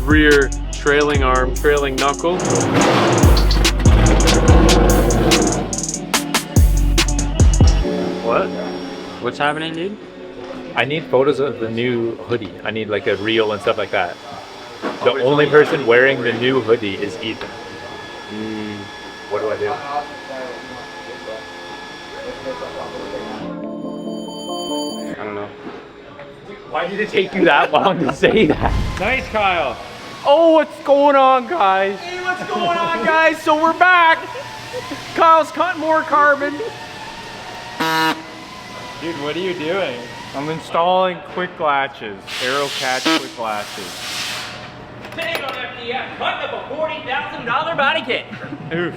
rear trailing arm, trailing knuckle. What? What's happening, dude? I need photos of the new hoodie. I need like a reel and stuff like that. The only person wearing the new hoodie is Ethan. What do I do? I don't know. Why did it take you that long to say that? Nice, Kyle. Oh, what's going on, guys? Hey, what's going on, guys? So we're back. Kyle's cutting more carbon. Dude, what are you doing? I'm installing quick latches, Aero Catch quick latches. Today on FDF, cutting up a $40,000 body kit. Oof.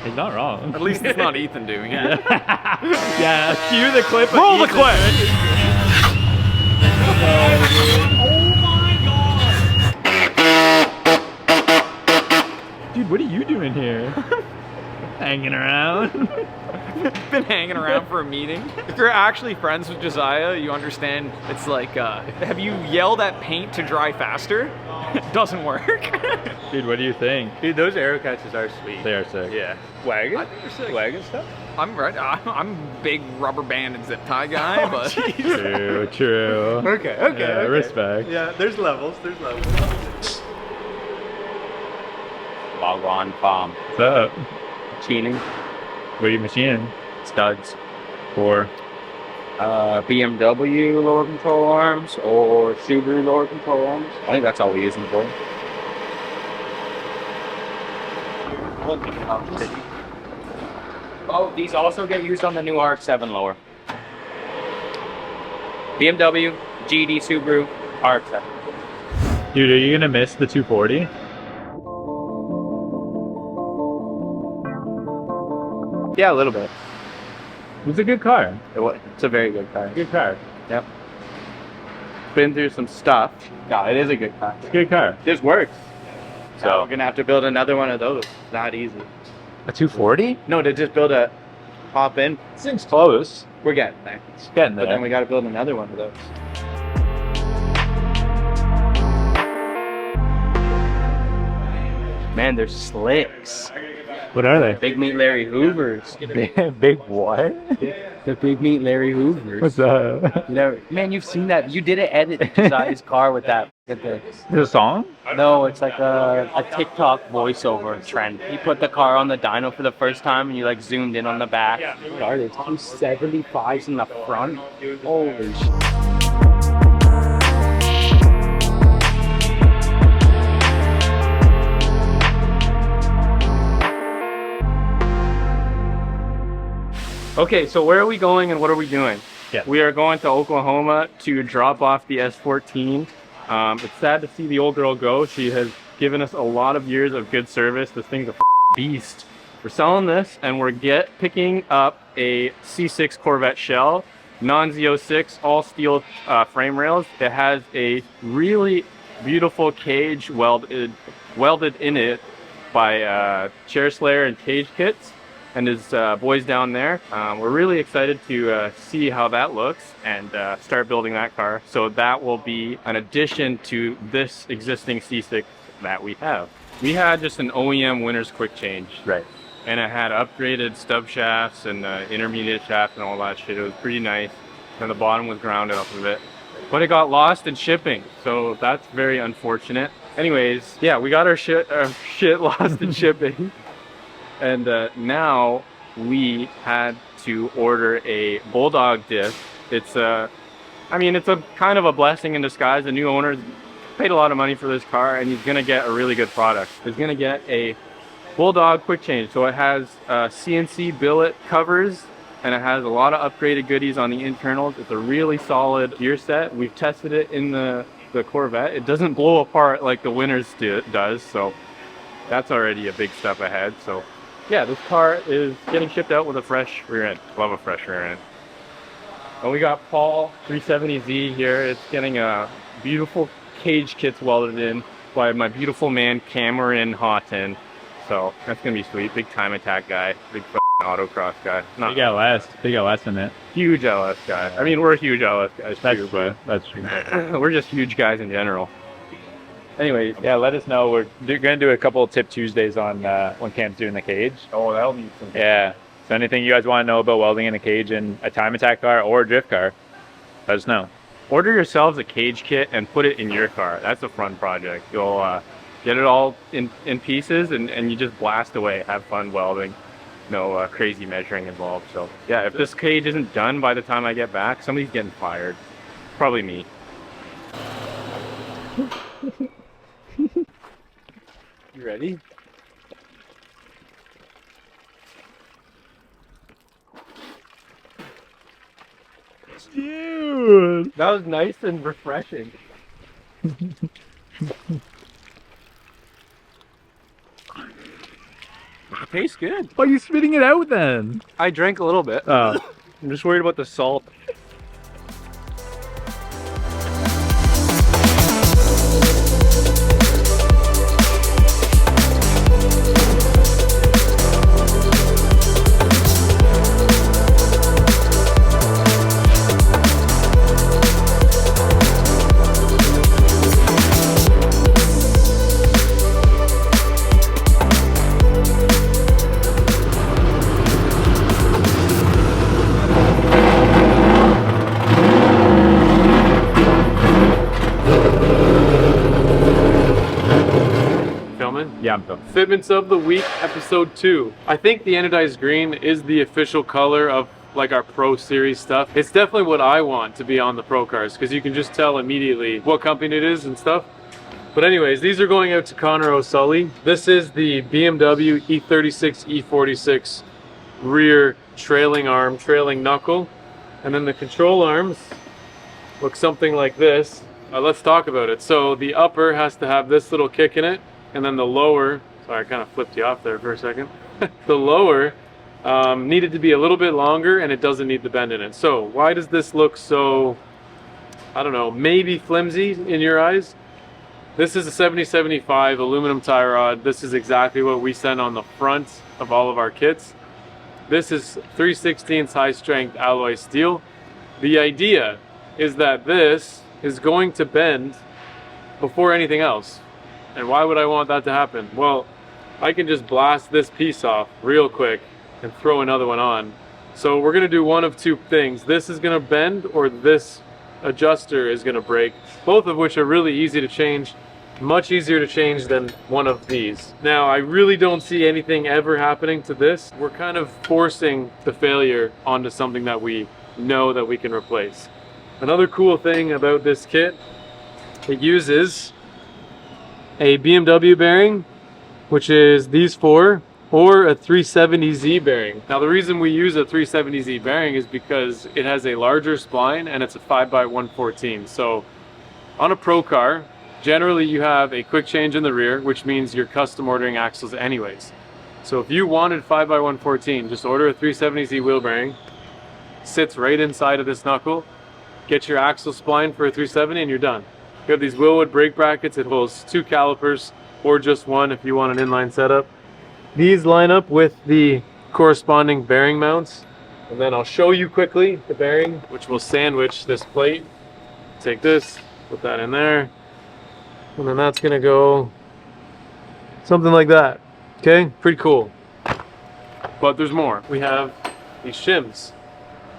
He's not wrong. At least it's not Ethan doing it. Yeah, cue the clip. Roll the clip. Dude, what are you doing here? Hanging around? Been hanging around for a meeting. If you're actually friends with Josiah, you understand it's like, have you yelled at paint to dry faster? It doesn't work. Dude, what do you think? Dude, those Aero Catches are sweet. They are sick. Yeah. Wagon? I think they're sick. Wagon stuff? I'm right. I'm a big rubber band and zip tie guy, but True, true. Okay, Yeah, okay. respect. Yeah, there's levels, Log on, bomb. What's up? Cheating. What are you machining? Studs. For? BMW lower control arms or Subaru lower control arms. I think that's all we use them for. Oh, these also get used on the new RX-7 lower. BMW, GD, Subaru, RX-7. Dude, are you gonna miss the 240? Yeah, a little bit. It's a good car. It's a very good car. Good car. Yep. Been through some stuff. No, it is a good car. It's a good car. This works. So So- we're gonna have to build another one of those. Not easy. A 240? No, to just build a pop in. This thing's close. We're getting there. It's getting there. But then we got to build another one of those. Man, they're slicks. What are they? Big Meat Larry Hoovers. Big what? The Big Meat Larry Hoovers. What's up? You know, man, you've seen that. You did an edit inside his car with that. Is it a song? No, it's like a TikTok voiceover trend. He put the car on the dyno for the first time and you like zoomed in on the back. What are they? 275s in the front? Holy shit. okay, so where are we going and what are we doing? Yeah. We are going to Oklahoma to drop off the S14. It's sad to see the old girl go. She has given us a lot of years of good service. This thing's a beast. We're selling this and we're picking up a C6 Corvette shell, non-Z06, all steel frame rails. It has a really beautiful cage welded in it by Chair Slayer and Cage Kits and his boys down there. We're really excited to see how that looks and start building that car. So that will be an addition to this existing C6 that we have. We had just an OEM winner's quick change. Right. And it had upgraded stub shafts and intermediate shafts and all that shit. It was pretty nice. And the bottom was ground off of it. But it got lost in shipping, so that's very unfortunate. Anyways, yeah, we got our shit lost in shipping. And now we had to order a Bulldog diff. It's a kind of a blessing in disguise. The new owner paid a lot of money for this car and he's gonna get a really good product. He's gonna get a Bulldog quick change. So it has CNC billet covers and it has a lot of upgraded goodies on the internals. It's a really solid gear set. We've tested it in the Corvette. It doesn't blow apart like the Winners does, so that's already a big step ahead. So yeah, this car is getting shipped out with a fresh rear end. Love a fresh rear end. And we got Paul 370Z here. It's getting a beautiful cage kits welded in by my beautiful man Cameron Houghton. So that's gonna be sweet. Big time attack guy, big autocross guy. Not Big LS in it. huge LS guy. I mean, we're huge LS guys That's too, true. but That's true. we're just huge guys in general. Anyway, Yeah, let us know. We're gonna do a couple of Tip Tuesdays on when Cam's doing the cage. oh, that'll be some. Yeah. So anything you guys want to know about welding in a cage in a time attack car or a drift car, let us know. Order yourselves a cage kit and put it in your car. That's a fun project. You'll get it all in pieces and you just blast away. Have fun welding. No crazy measuring involved. So yeah, if this cage isn't done by the time I get back, somebody's getting fired. Probably me. You ready? Dude, that was nice and refreshing. Tastes good. Why are you spitting it out then? I drank a little bit. I'm just worried about the salt. Yeah, I'm done. Fitments of the week, episode 2. I think the anodized green is the official color of like our Pro Series stuff. It's definitely what I want to be on the Pro cars because you can just tell immediately what company it is and stuff. But anyways, these are going out to Connor O'Sully. This is the BMW E36 E46 rear trailing arm, trailing knuckle. And then the control arms look something like this. Let's talk about it. So the upper has to have this little kick in it. And then the lower, sorry, I kind of flipped you off there for a second. The lower needed to be a little bit longer and it doesn't need the bend in it. So why does this look so, I don't know, maybe flimsy in your eyes? This is a 7075 aluminum tie rod. This is exactly what we send on the front of all of our kits. This is 3/16 high strength alloy steel. The idea is that this is going to bend before anything else. And why would I want that to happen? Well, I can just blast this piece off real quick and throw another one on. So we're gonna do one of two things. This is gonna bend or this adjuster is gonna break, both of which are really easy to change, much easier to change than one of these. Now, I really don't see anything ever happening to this. We're kind of forcing the failure onto something that we know that we can replace. Another cool thing about this kit, it uses a BMW bearing, which is these four, or a 370Z bearing. Now the reason we use a 370Z bearing is because it has a larger spline and it's a 5x114. So on a Pro car, generally you have a quick change in the rear, which means you're custom ordering axles anyways. So if you wanted 5x114, just order a 370Z wheel bearing, sits right inside of this knuckle, get your axle spline for a 370 and you're done. You have these Willwood brake brackets. It holds 2 calipers or just one if you want an inline setup. These line up with the corresponding bearing mounts. And then I'll show you quickly the bearing, which will sandwich this plate. Take this, put that in there. And then that's gonna go something like that. Okay, pretty cool. But there's more. We have these shims.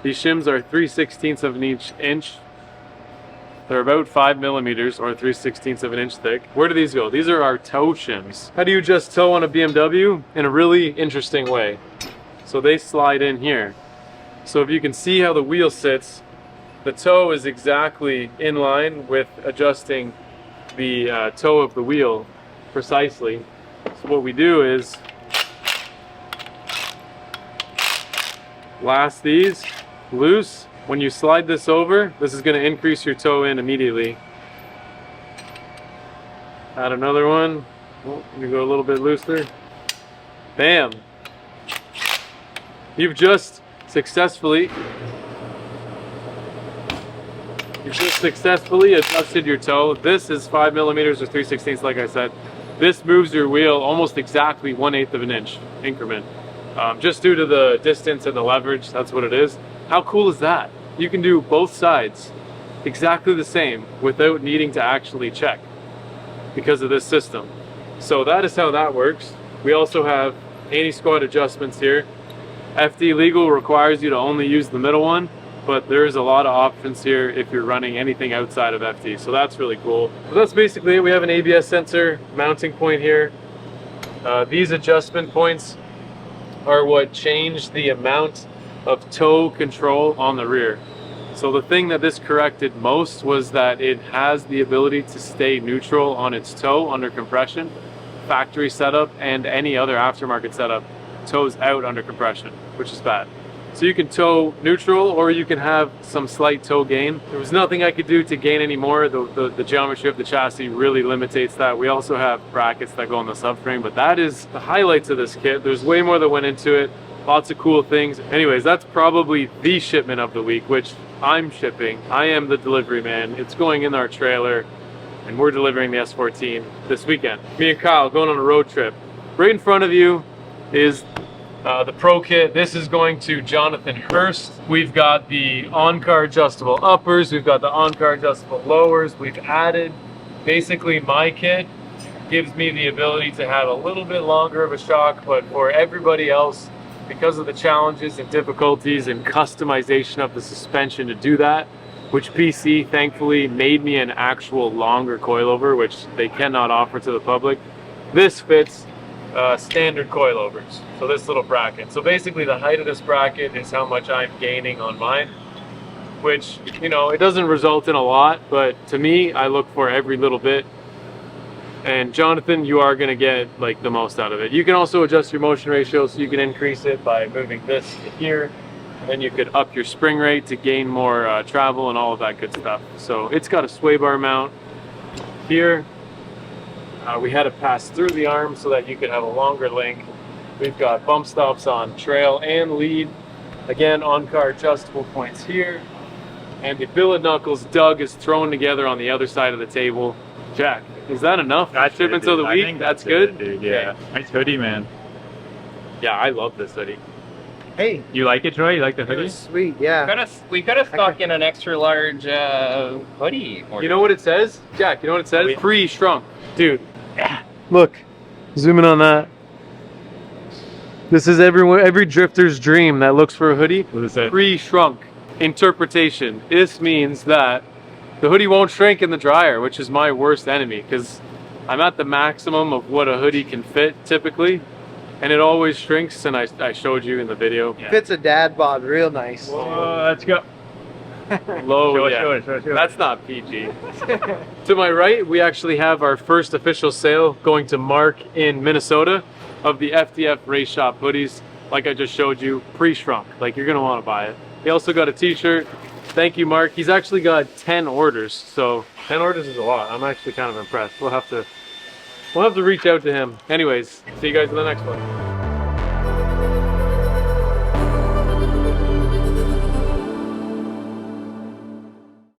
These shims are 3/16 of an inch. They're about 5 millimeters or 3/16 of an inch thick. Where do these go? These are our toe shims. How do you adjust toe on a BMW? In a really interesting way. So they slide in here. So if you can see how the wheel sits, the toe is exactly in line with adjusting the toe of the wheel precisely. So what we do is blast these loose. When you slide this over, this is going to increase your toe in immediately. Add another one. Oh, let me go a little bit looser. Bam! You've just successfully adjusted your toe. This is 5 millimeters or 3/16 like I said. This moves your wheel almost exactly 1/8 of an inch increment. Just due to the distance and the leverage, that's what it is. How cool is that? You can do both sides exactly the same without needing to actually check. because of this system. So that is how that works. We also have anti-squat adjustments here. FD legal requires you to only use the middle one, but there's a lot of options here if you're running anything outside of FD. So that's really cool. So that's basically it. We have an ABS sensor mounting point here. These adjustment points are what change the amount of toe control on the rear. So the thing that this corrected most was that it has the ability to stay neutral on its toe under compression. Factory setup and any other aftermarket setup toes out under compression, which is bad. So you can toe neutral or you can have some slight toe gain. There was nothing I could do to gain any more. The geometry of the chassis really limitates that. We also have brackets that go on the subframe, but that is the highlights of this kit. There's way more that went into it. Lots of cool things. Anyways, that's probably the shipment of the week, which I'm shipping. I am the delivery man. It's going in our trailer and we're delivering the S14 this weekend. Me and Kyle going on a road trip. Right in front of you is the Pro Kit. This is going to Jonathan Hurst. We've got the on-car adjustable uppers. We've got the on-car adjustable lowers. We've added, basically my kit gives me the ability to have a little bit longer of a shock, but for everybody else, because of the challenges and difficulties and customization of the suspension to do that, which PC thankfully made me an actual longer coilover, which they cannot offer to the public. This fits standard coilovers, so this little bracket. So basically the height of this bracket is how much I'm gaining on mine, which, you know, it doesn't result in a lot, but to me, I look for every little bit. And Jonathan, you are gonna get like the most out of it. You can also adjust your motion ratio, so you can increase it by moving this to here. Then you could up your spring rate to gain more travel and all of that good stuff. So it's got a sway bar mount here. We had to pass through the arm so that you could have a longer link. We've got bump stops on trail and lead. Again, on-car adjustable points here. And the billet knuckles Doug is thrown together on the other side of the table. Jack, is that enough? That's shipments good, of the dude. I week? think That's it, good? dude. Yeah. Okay. Nice hoodie, man. Yeah, I love this hoodie. Hey, You like it, Troy? You like the it hoodie? was sweet, yeah. We could have stuck in an extra large hoodie. Order. You know what it says? Jack, you know what it says? Pre-shrunk. Dude, look, zoom in on that. This is every drifter's dream that looks for a hoodie. What does it say? Pre-shrunk. Interpretation. This means that the hoodie won't shrink in the dryer, which is my worst enemy, because I'm at the maximum of what a hoodie can fit typically, and it always shrinks, and I showed you in the video. Yeah. Fits a dad bod real nice. Whoa, let's go. Low, Show it, yeah. show it, show it, show it. That's not PG. To my right, we actually have our first official sale going to Mark in Minnesota of the FDF Race Shop hoodies. Like I just showed you, pre-shrunk. Like, you're gonna want to buy it. He also got a t-shirt. Thank you, Mark. He's actually got 10 orders, so 10 orders is a lot. I'm actually kind of impressed. We'll have to reach out to him. Anyways, see you guys in the next one.